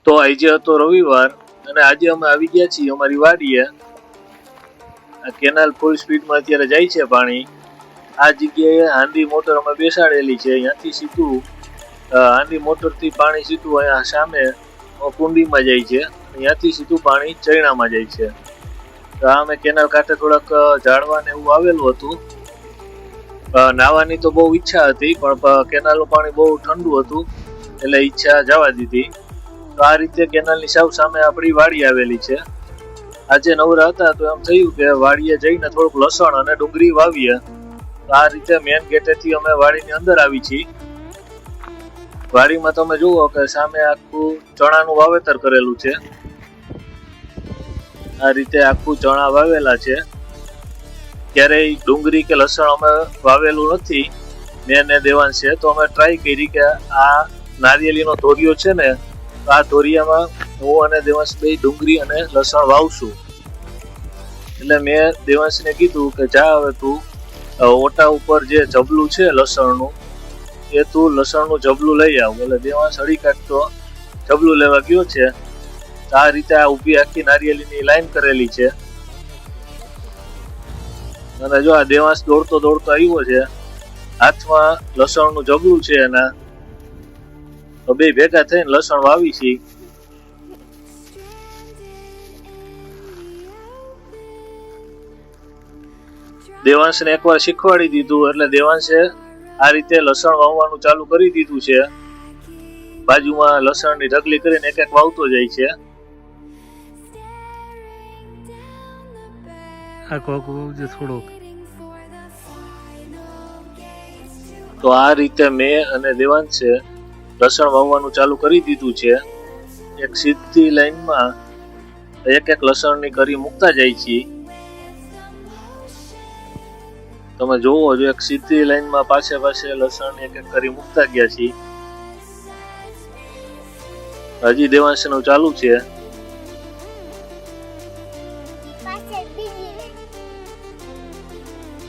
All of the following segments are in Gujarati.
તો આજે હતો રવિવાર અને આજે અમે આવી ગયા છીએ અમારી વાડીએ. આ કેનાલ ફૂલ સ્પીડમાં અત્યારે જાય છે પાણી. આ જગ્યાએ હાંડી મોટર અમે બેસાડેલી છે. અહીંયાથી સીધું હાંડી મોટરથી પાણી સીધું અહીંયા સામે કુંડીમાં જાય છે. અહીંયાથી સીધું પાણી ચૈણામાં જાય છે. તો આ અમે કેનાલ કાંઠે થોડાક ઝાડવા ને એવું આવેલું હતું. નાવાની તો બહુ ઈચ્છા હતી પણ કેનાલનું પાણી બહુ ઠંડુ હતું એટલે ઈચ્છા જવા દીધી. તો આ રીતે કેનાલની સાવ સામે આપણી વાડી આવેલી છે. આજે નવરા હતા તો એમ થયું કે વાડીએ જઈને થોડુંક લસણ અને ડુંગળી વાવીએ. તો આ રીતે મેન ગેટેથી અમે વાડીની અંદર આવી છીએ. વાડીમાં તમે જુઓ કે સામે આખું ચણાનું વાવેતર કરેલું છે. આ રીતે આખું ચણા વાવેલા છે. ક્યારેય ડુંગળી કે લસણ અમે વાવેલું નથી મેં ને દેવાંશે. તો અમે ટ્રાય કરી કે આ નારિયેળીનો ધોરિયો છે ને, આ ધોરિયામાં હું અને દેવાંશ બે ડુંગળી અને લસણ વાવશું. એટલે મેં દેવાંશને કીધું કે જા હવે તું ઓટા ઉપર જે જબલું છે લસણનું એ તું લસણનું જબલું લઈ આવ. એટલે દેવાંશ અડી કાઢતો જબલું લેવા ગયો છે. આ રીતે આ ઊભી આખી નારિયેળીની લાઈન કરેલી છે. અને જો આ દેવાંશ દોડતો દોડતો આવ્યો છે. હાથમાં લસણનું જબલું છે એના. તો બે ભેગા થઈને લસણ વાવી છે. દેવાંશને એકવાર શીખવાડી દીધું એટલે દેવાંશે આ રીતે લસણ વાવવાનું ચાલુ કરી દીધું છે. બાજુમાં લસણની ઢગલી કરીને એક એક વાવતો જાય છે. તો આ રીતે મેં અને દેવાંશે લસણ વાવવાનું ચાલુ કરી દીધું છે. એક સીધી લાઈનમાં એક એક લસણની કરી મૂકતા જાય છે. તમે જોવો જો એક સીધી લાઈનમાં પાસે પાસે લસણ એક એક કરી મૂકતા ગયા છે. હજી દેવાંશનું ચાલુ છે.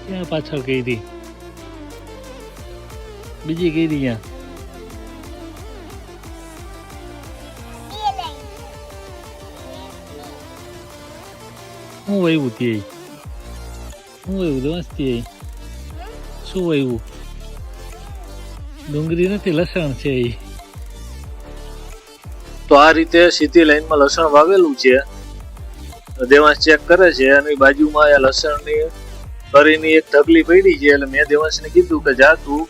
ક્યાં પાછળ કહી દી બીજી કહી દી ક્યાં હું વાવ્યું તે હું વાવ્યું દેવાંશ તે શું વાવ્યું? ડુંગળી નથી લસણ છે. તો આ રીતે સીધી લાઈનમાં લસણ વાવેલું છે. દેવાંશ ચેક કરે છે અને બાજુમાં આ લસણની કરીની એક ઢગલી પડી છે. એટલે મેં દેવાંશને કીધું કે જા તું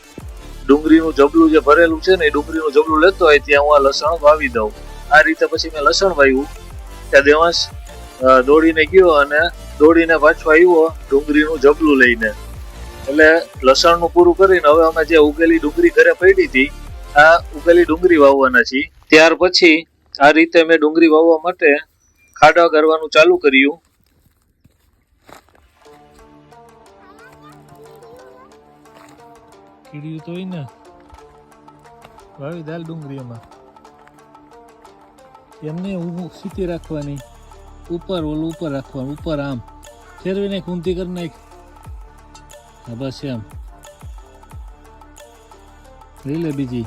ડુંગળીનું જબલું જે ભરેલું છે ને એ ડુંગળીનું જબલું લેતો હોય ત્યાં હું આ લસણ વાવી દઉં. આ રીતે પછી મેં લસણ વાવ્યું. ત્યાં દેવાંશ દોડીને ગયો અને દોડીને પાછો આવ્યો ડુંગળીનું જબલું લઈને. એટલે લસણનું પૂરું કરીને હવે અમે જે ઉગેલી ડુંગળી ઘરે પડી હતી આ ઉગેલી ડુંગળી વાવવાના છીએ. ત્યાર પછી આ રીતે મેં ડુંગળી વાવવા માટે ખાડા કરવાનું ચાલુ કર્યું. કીડ્યું તો હોય ને વાવી દાલ ડુંગળી એમાં એમને સીધી રાખવાની. ઉપર ઓલું ઉપર રાખવાનું. ઉપર આમ ફેરવી નાખ ઊંધી કરી નાખ. હા બસ એમ લઈ લે બીજી.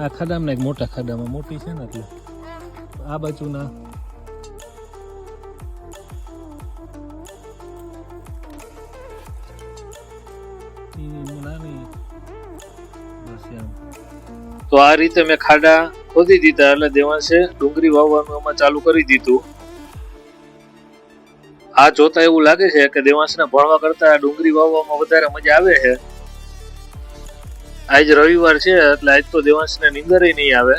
આ ખાડામાં નાખ મોટા ખાડામાં. મોટી છે ને એટલે આ બાજુના નાની બસ એમ. તો આ રીતે મેં ખાડા ખોદી દીધા એટલે દેવાંશે ડુંગળી વાવવાનું એમાં ચાલુ કરી દીધું. આ જોતા એવું લાગે છે કે દેવાંશને ભણવા કરતા ડુંગળી વાવવામાં વધારે મજા આવે છે. આજ રવિવાર છે એટલે આજ તો દેવાંશને નીંદર નહીં આવે.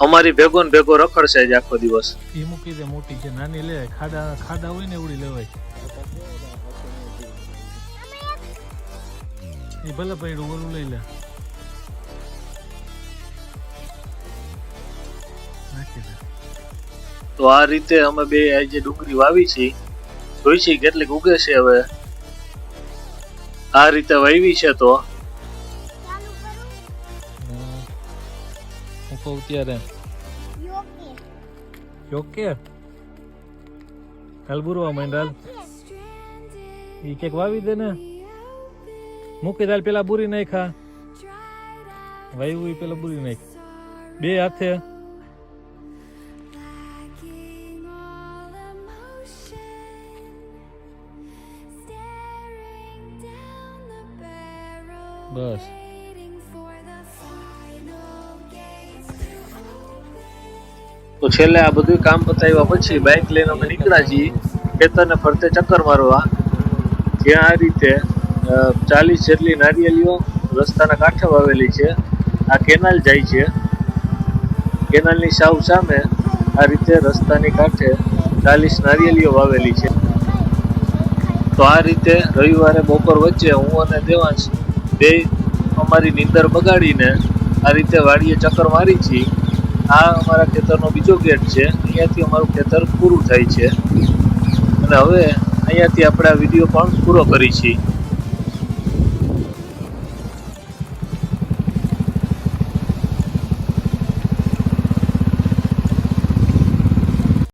અમારી ભેગો ને ભેગો રખડશે આજ આખો દિવસ. એ મૂકી દે મોટી છે નાની લે. ખાડા ખાડા હોય ને એવડી લેવાય. એ ભલે પડ્યું ઓલું લઈ લે. તો આ રીતે અમે બે આજે ડુંગળી વાવી છે. જોઈ છે કેટલીક ઉગે છે. હવે આ રીતે વાવી છે. તો હું કહું ત્યારે યોકે હાલ બુરવા માંડ. એ કેક વાવી દે ને. મૂકી દાલ પેલા બુરી નાખા વાયુ પેલા બુરી નાખ. બે હાથે બસ તો છેલ્લે આ બધું કામ પતાવ્યા પછી બાઇક લઈને અમે નીકળ્યા છીએ ખેતરને ફરતે ચક્કર મારવા, જ્યાં આ રીતે 40 જેટલી નારિયેળીઓ રસ્તાના કાંઠે વાવેલી છે. આ કેનાલ જાય છે, કેનાલની સાવ સામે આ રીતે રસ્તાની કાંઠે 40 નારિયેળીઓ વાવેલી છે. તો આ રીતે રવિવારે બપોર વચ્ચે હું અને દેવાંશ બે અમારી નીંદર બગાડીને આ રીતે વાડીએ ચક્કર મારી છીએ. આ અમારા ખેતરનો બીજો ગેટ છે, અહીંયાથી અમારું ખેતર પૂરું થાય છે અને હવે અહીંયાથી આપણે આ વિડીયો પણ પૂરો કરી છીએ.